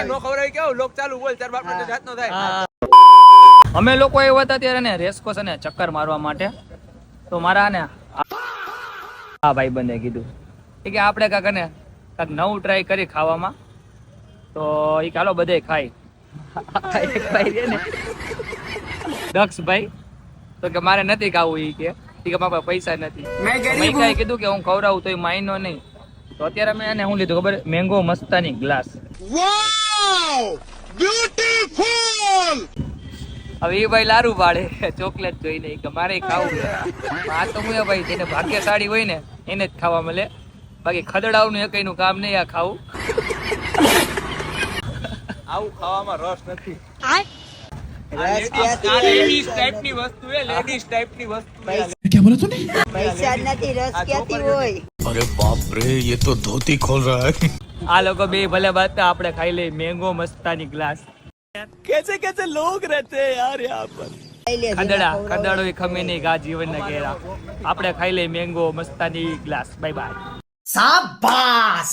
નો ખવડાવી કેવું લોક ચાલુ બોલ ચાર બાર જાતનો થાય. અમે લોકો એવા હતા ત્યારે ને રેસકોર્સ અને ચક્કર મારવા માટે તો મારા ને આ ભાઈ બંને કીધું કે આપણે કાંક ને કાંક નવું ટ્રાય કરી ખાવામાં તો એ ચાલો બધે ખાય. એક ભાઈ છે ને દક્ષભાઈ તો કે મારે નથી ખાવું એ કે મારા પાસે પૈસા નથી. મેં કીધું કે હું ખવડાવું તો એ માયનો નહીં. તો અત્યારે મેં એને શું લીધું ખબર મેંગો મસ્તાની ગ્લાસ. હવે એ ભાઈ લારું પાડે ચોકલેટ જોઈને કે મારે ખાવું. આ તો હું ભાઈ જેને ભાગ્યશાળી હોય ને એને જ ખાવા મળે, બાકી ખદડાવનું એ કઈનું કામ નહીં આ ખાવું. આવું ખાવામાં રસ નથી. लेडीज ટાઈપની વસ્તુ એ લેડીઝ ટાઈપની વસ્તુ. क्या बोला तूने? पैसा नहीं रस क्या थी वो? अरे बाप रे ये तो धोती खोल रहा है. આ લોકો બે ભલે બાત આપણે ખાઈ લઈ મેંગો મસ્તાની ગ્લાસ. कैसे कैसे लोग रहते हैं यार यहाँ पर. ખદડો એ ખમે નહીં ગા જીવન ના ઘેરા. આપણે ખાઈ લઈ mango Mastani glass. Bye bye. शाबाश.